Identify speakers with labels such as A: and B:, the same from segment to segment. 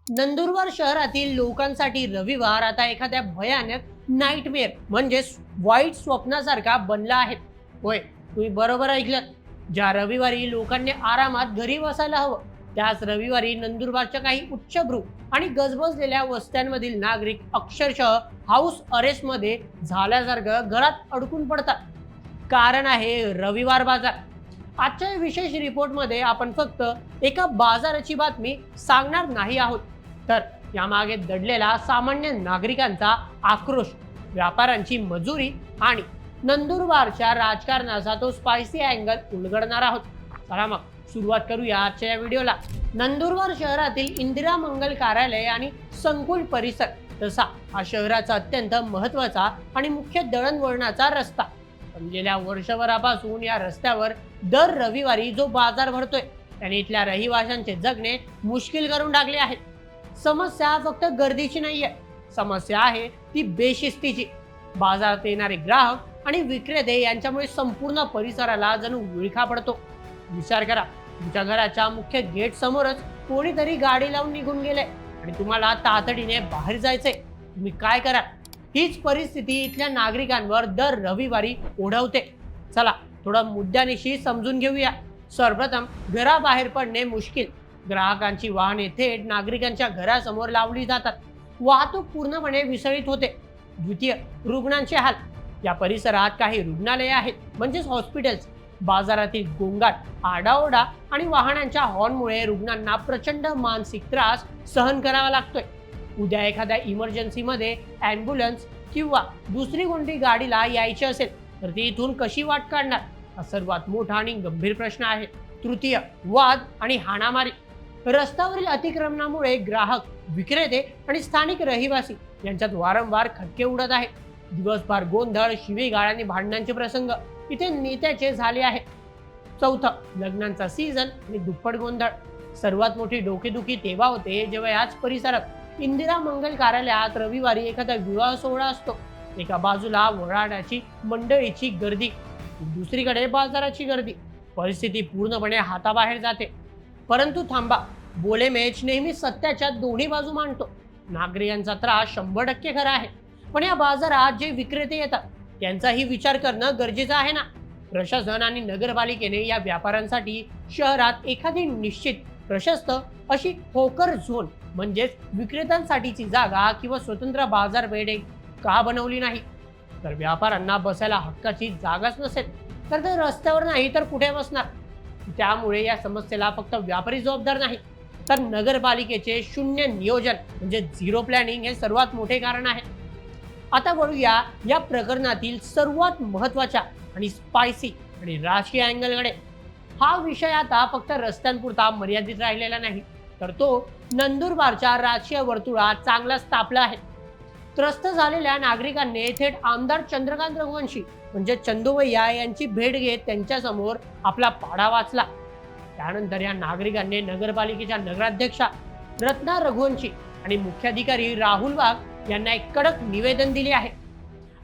A: नंदुरबार शहरातील लोकांसाठी रविवार आता एखाद्या भयानक नाईटमेअर म्हणजेच वाईट स्वप्नासारखा बनला आहे. होय, तुम्ही बरोबर ऐकलं. ज्या रविवारी लोकांनी आरामात घरी बसायला हवं, त्याच रविवारी नंदुरबारच्या काही उच्चभ्रू आणि गजबजलेल्या वस्त्यांमधील नागरिक अक्षरशः हाऊस अरेस्टमध्ये झाल्यासारखं घरात अडकून पडतात. कारण आहे रविवार बाजार. आजच्या या विशेष रिपोर्टमध्ये आपण फक्त एका बाजाराची बातमी सांगणार नाही आहोत, तर यामागे दडलेला सामान्य नागरिकांचा आक्रोश, व्यापाऱ्यांची मजुरी आणि नंदुरबारच्या राजकारणाचा तो स्पायसी अँगल उलगडणार आहोत. चला मग सुरुवात करूया आजच्या या व्हिडिओला. नंदुरबार शहरातील इंदिरा मंगल कार्यालय आणि संकुल परिसर, तसा हा शहराचा अत्यंत महत्वाचा आणि मुख्य दळणवळणाचा रस्ता. पण गेल्या वर्षभरापासून या रस्त्यावर दर रविवारी जो बाजार भरतोय त्याने इथल्या रहिवाशांचे जगणे मुश्किल करून टाकले आहे. समस्या फक्त गर्दीची नाहीये, समस्या आहे ती बेशिस्तीची. बाजारात येणारे ग्राहक आणि विक्रेते यांच्यामुळे संपूर्ण परिसराला जणू विळखा पडतो. विचार करा, तुमच्या घराच्या मुख्य गेट समोरच कोणीतरी गाडी लावून निघून गेले आणि तुम्हाला तातडीने बाहेर जायचंय. तुम्ही काय करा? हीच परिस्थिती इथल्या नागरिकांवर दर रविवारी ओढवते. चला थोडं मुद्द्यानिशी समजून घेऊया. सर्वप्रथम, घराबाहेर पडणे मुश्किल. ग्राहकांची वाहने थेट नागरिकांच्या घरासमोर लावली जातात. वाहतूक पूर्णपणे विस्कळीत होते. द्वितीय, रुग्णांचे हाल. या परिसरात काही रुग्णालये आहेत, म्हणजेच हॉस्पिटल्स. बाजारातील गोंगाट, आरडाओरडा आणि वाहनांच्या हॉर्नमुळे रुग्णांना प्रचंड मानसिक त्रास सहन करावा लागतोय. उद्या एखाद्या इमर्जन्सीमध्ये ॲम्ब्युलन्स किंवा दुसरी कोणती गाडीला यायची असेल तर ती इथून कशी वाट काढणार? हा सर्वात मोठा आणि गंभीर प्रश्न आहे. तृतीय, वाद आणि हाणामारी. रस्त्यावरील अतिक्रमणामुळे ग्राहक, विक्रेते आणि स्थानिक रहिवासी यांच्यात वारंवार खटके उडत आहेत. दिवसभर गोंधळ, शिवीगाळ आणि भांडणांचे प्रसंग इथे नेत्याचे झाले आहेत. चौथं, लग्नांचा सीझन आणि दुप्पट गोंधळ. सर्वात मोठी डोकेदुखी तेव्हा होते जेव्हा याच परिसरात इंदिरा मंगल कार्यालयात रविवारी एखादा विवाह सोहळा असतो. एका बाजूला वऱ्हाडाची मंडळीची गर्दी, दुसरीकडे बाजाराची गर्दी. परिस्थिती पूर्णपणे हाताबाहेर जाते. परंतु थांबा, बोले मेच नेहमी सत्याच्या दोन्ही बाजू मांडतो. नागरिकांचा त्रास 100% खरा आहे, पण या बाजारात जे विक्रेते येतात त्यांचाही विचार करणं गरजेचं आहे ना. प्रशासन आणि नगरपालिकेने या व्यापाऱ्यांसाठी शहरात एखादी निश्चित प्रशस्त अशी होकर झोन म्हणजेच विक्रेत्यांसाठीची जागा किंवा स्वतंत्र बाजारपेठ का बनवली नाही? तर व्यापाऱ्यांना बसायला हक्काची जागाच नसेल तर ते रस्त्यावर नाही तर कुठे बसणार? त्यामुळे या समस्येला फक्त व्यापारी जबाबदार नाही, तर नगरपालिकेचे शून्य नियोजन म्हणजे झिरो प्लॅनिंग हे सर्वात मोठे कारण आहे. आता वळूया या प्रकरणातील सर्वात महत्त्वाच्या आणि स्पायसी आणि राजकीय अँगलकडे. हा विषय आता फक्त रस्त्यांपुरता मर्यादित राहिलेला नाही, तर तो नंदुरबारच्या राजकीय वर्तुळात चांगलाच तापला आहे. त्रस्त झालेल्या नागरिकांनी थेट आमदार चंद्रकांत रघुवंशी म्हणजे चंदूभैया यांची भेट घेत त्यांच्यासमोर आपला पाडा वाचला. त्यानंतर या नागरिकांनी नगरपालिकेच्या नगराध्यक्षा रत्ना रघुवंशी आणि मुख्याधिकारी राहुल वाघ यांना एक कडक निवेदन दिले आहे.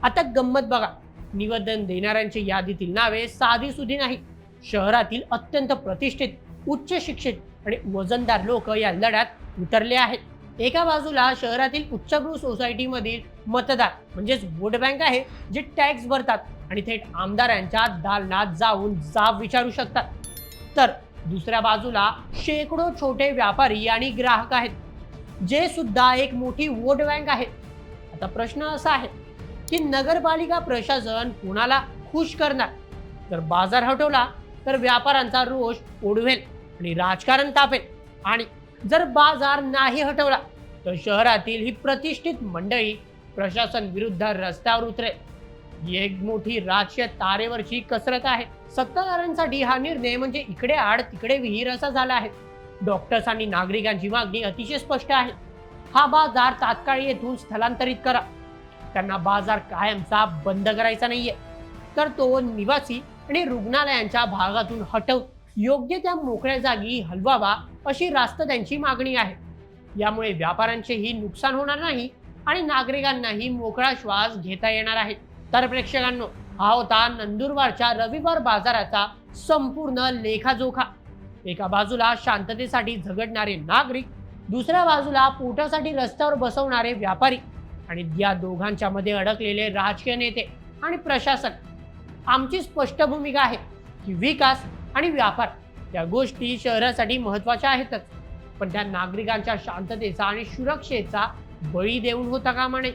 A: आता गंमत बघा, निवेदन देणाऱ्यांची यादीतील नावे साधीसुधी नाही. शहरातील अत्यंत प्रतिष्ठित, उच्च शिक्षित आणि वजनदार लोक या लढ्यात उतरले आहेत. एका बाजूला शहरातील उच्चभ्रू सोसायटीमधील मतदार म्हणजेच वोट बँक आहे, जे टॅक्स भरतात आणि थेट आमदारांच्या दालनात जाऊन जाब विचारू शकतात. तर दुसऱ्या बाजूला शेकडो छोटे व्यापारी आणि ग्राहक आहेत, जे सुद्धा एक मोठी वोट बँक आहे. आता प्रश्न असा आहे की नगरपालिका प्रशासन कोणाला खुश करणार? जर बाजार हटवला तर व्यापाऱ्यांचा रोष ओढवेल आणि राजकारण तापेल, आणि जर बाजार नाही हटवला तर शहरातील ही प्रतिष्ठित मंडळी प्रशासन विरुद्ध रस्त्यावर उतरेल. ही एक मोठी राजकीय तारेवरची कसरत आहे. सत्ताधाऱ्यांसाठी हा निर्णय म्हणजे इकडे आड तिकडे विहीर असा झाला आहे. डॉक्टर्स आणि नागरिकांची मागणी अतिशय स्पष्ट आहे. हा बाजार तात्काळ येथून स्थलांतरित करा. त्यांना बाजार कायमचा बंद करायचा नाहीये, तर तो निवासी आणि रुग्णालयांच्या भागातून हटवून योग्य त्या मोकळ्या जागी हलवावा, अशी रास्त त्यांची मागणी आहे. यामुळे व्यापाऱ्यांचेही नुकसान होणार नाही आणि नागरिकांनाही मोकळा श्वास घेता येणार आहे. तर प्रेक्षकांनो, हा होता नंदुरबारच्या रविवार बाजाराचा संपूर्ण लेखाजोखा. एका बाजूला शांततेसाठी झगडणारे नागरिक दुसऱ्या बाजूला पोटासाठी रस्त्यावर बसवणारे व्यापारी आणि या दोघांच्या मध्ये अडकलेले राजकीय नेते आणि प्रशासक। आमची स्पष्ट भूमिका आहे की विकास आणि व्यापार या गोष्टी शहरासाठी महत्त्वाच्या आहेतच, पण त्या नागरिकांच्या शांततेचा आणि सुरक्षेचा बळी देऊन होता कामा नये।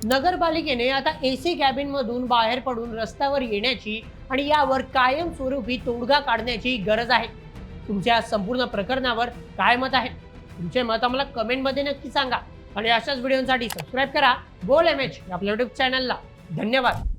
A: नगरपालिकेने आता एसी कॅबिन मधून बाहेर पडून रस्त्यावर येण्याची आणि यावर कायमस्वरूपी तोडगा काढण्याची गरज आहे। तुमच्या संपूर्ण प्रकरणावर काय मत आहे? तुमचे मत आम्हाला कमेंटमध्ये नक्की सांगा आणि अशाच व्हिडिओसाठी सबस्क्राईब करा बोल एमएच आपल्या युट्यूब चॅनलला। धन्यवाद।